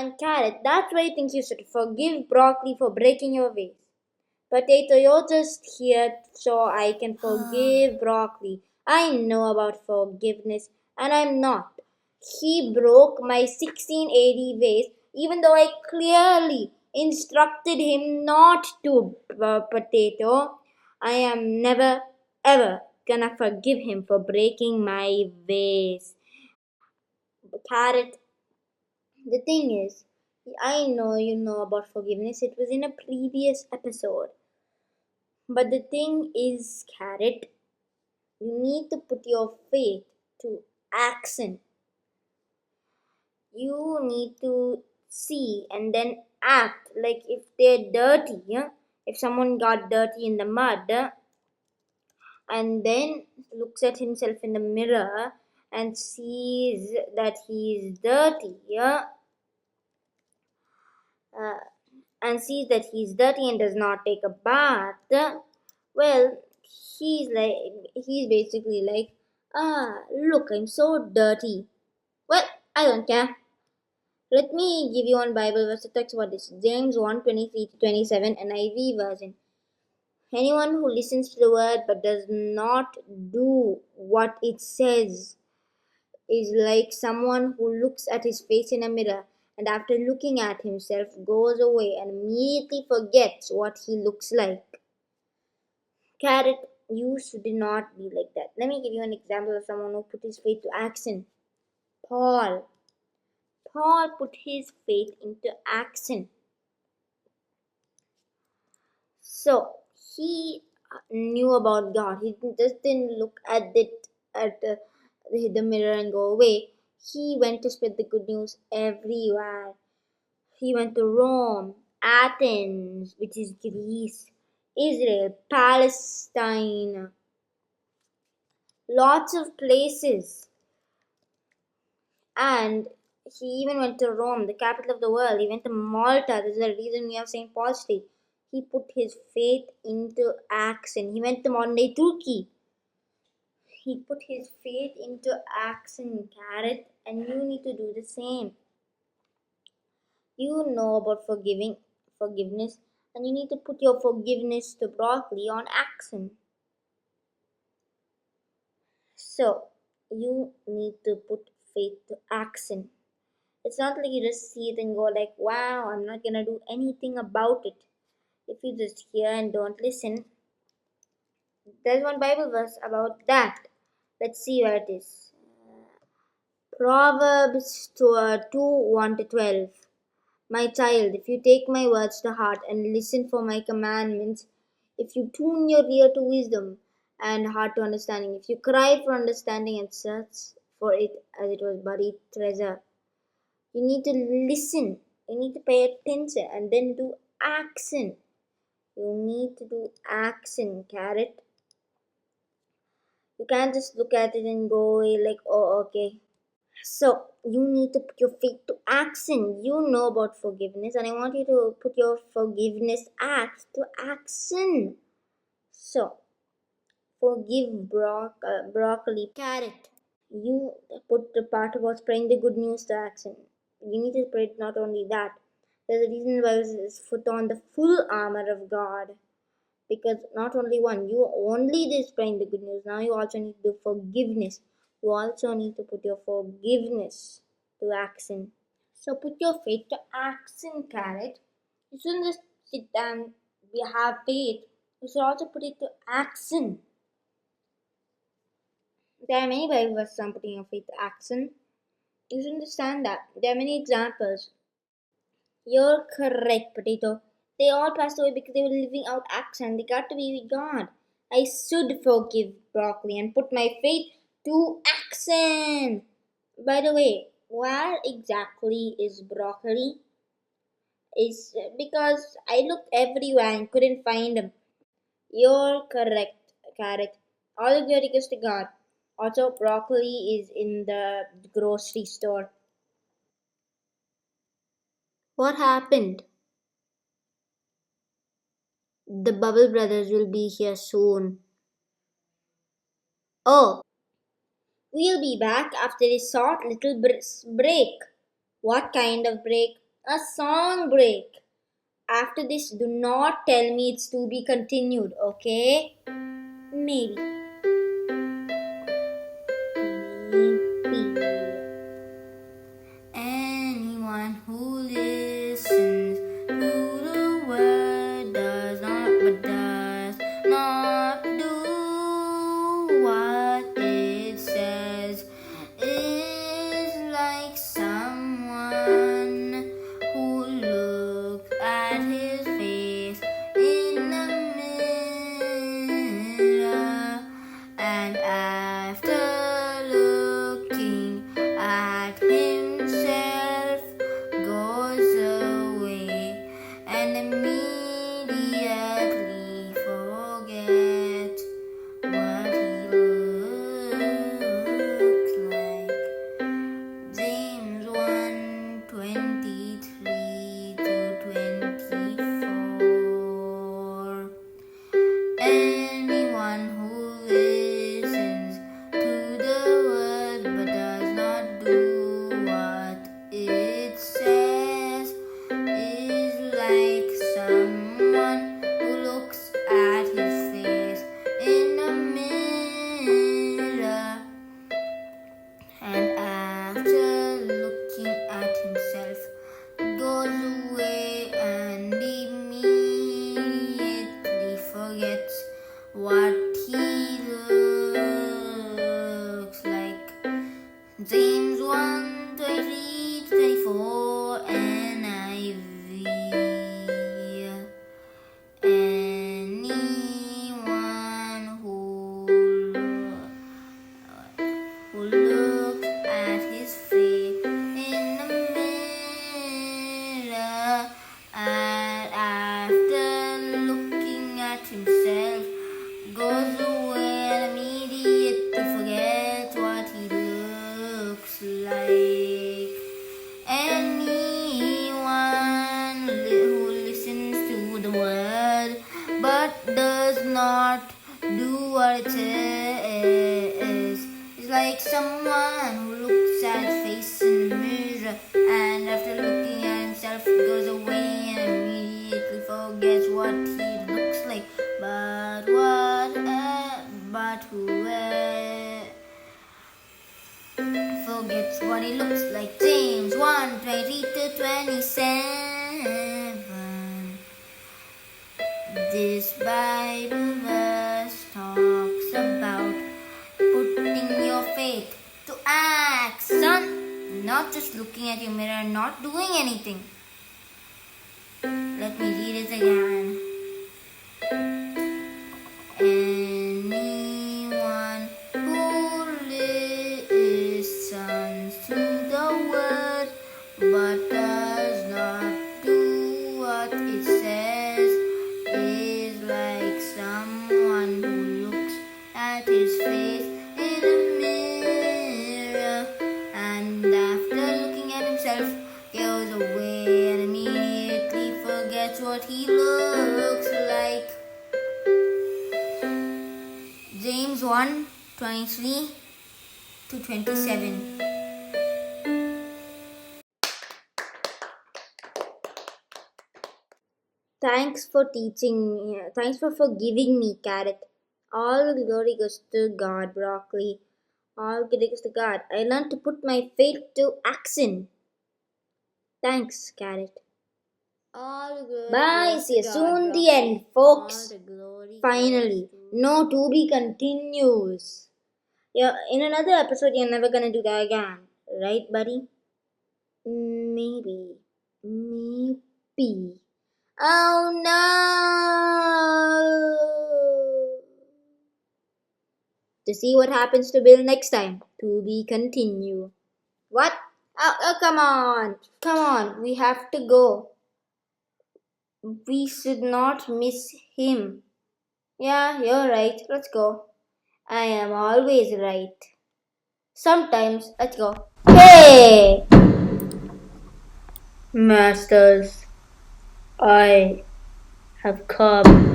And carrot, that's why I think you should forgive broccoli for breaking your vase. Potato, you're just here so I can forgive broccoli. I know about forgiveness, and I'm not. He broke my 1680 vase, even though I clearly instructed him not to, potato. I am never, ever gonna forgive him for breaking my vase. Carrot, the thing is, I know you know about forgiveness. It was in a previous episode. But the thing is, Carrot, you need to put your faith to action. You need to see and then act like if they're dirty, yeah? If someone got dirty in the mud and then looks at himself in the mirror and sees that he's dirty, yeah? Uh, and sees that he's dirty and does not take a bath, well, he's basically like, look, I'm so dirty. Well, I don't care. Let me give you one Bible verse that talks about this. James 1:23-27, NIV version. Anyone who listens to the word but does not do what it says is like someone who looks at his face in a mirror and after looking at himself goes away and immediately forgets what he looks like. Carrot, you should not be like that. Let me give you an example of someone who put his faith to action. Paul. Paul put his faith into action. So he knew about God. He just didn't look at it at the mirror and go away. He went to spread the good news everywhere. He went to Rome, Athens, which is Greece, Israel, Palestine, lots of places. And he even went to Rome, the capital of the world. He went to Malta. This is the reason we have St. Paul Street. He put his faith into action. He went to modern day Turkey. He put his faith into action, Carrot, and you need to do the same. You know about forgiveness, and you need to put your forgiveness to broccoli on action. So, you need to put faith to action. It's not like you just see it and go like, wow, I'm not gonna do anything about it. If you just hear and don't listen, there's one Bible verse about that. Let's see where it is. Proverbs 2:1-12. My child, if you take my words to heart and listen for my commandments, if you tune your ear to wisdom and heart to understanding, if you cry for understanding and search for it as it was buried treasure, you need to listen, you need to pay attention and then do action. You need to do action, Carrot. You can't just look at it and go away like, oh, okay. So you need to put your faith to action. You know about forgiveness, and I want you to put your forgiveness act to action. So forgive broccoli, Carrot. You put the part about spreading the good news to action. You need to spread not only that. There's a reason why it says put on the full armor of God. Because not only one, you only did spreading the good news. Now you also need to do forgiveness. You also need to put your forgiveness to action. So put your faith to action, Carrot. You shouldn't just sit and have faith. You should also put it to action. There are many Bible verses on putting your faith to action. You should understand that. There are many examples. You're correct, Potato. They all passed away because they were living out action. They got to be with God. I should forgive broccoli and put my faith to action. By the way, where exactly is broccoli? Is because I looked everywhere and couldn't find him. You're correct, Carrot. All the glory goes to God. Also, broccoli is in the grocery store. What happened? The Bubble Brothers will be here soon. Oh, we'll be back after a short little break. What kind of break? A song break. After this, do not tell me it's to be continued, okay? Maybe. Maybe. Anyone who listens to the word does not do what it says is like someone who looks at his face in the mirror and after looking at himself goes away and immediately forgets what he looks like. James 1:23-24. Anyone who listens to the word but does not do what it says is like someone who looks at his face in a mirror and after looking at himself goes away and immediately forgets what he looks like. James 1:23-24 NIV. Anyone who looks at his face in the mirror and after looking at himself goes away and immediately forgets what he looks like. Anyone who listens to the word but does not do what it says is like someone who looks at his face in the mirror and after looking at himself goes away and immediately forgets what he looks like. But whoever forgets what he looks like. James 1:20-27. This Bible verse talks about putting your faith to action, not just looking at your mirror and not doing anything. Let me read it again. Anyone who listens to the word but does not do what it says is like someone who looks at his face in a mirror and after looking at himself goes away and immediately forgets what he looks like. James 1:23-27. Thanks for teaching me. Thanks for forgiving me, Carrot. All glory goes to God, Broccoli. All glory goes to God. I learned to put my faith to action. Thanks, Carrot. Bye. See you soon. The end, folks. Finally. No to be continues. Yeah, in another episode, you're never gonna do that again. Right, buddy? Maybe. Oh no! To see what happens to Bill next time. To be continued. What? Oh, come on. Come on. We have to go. We should not miss him. Yeah, you're right. Let's go. I am always right. Sometimes. Let's go. Hey! Masters, I have come.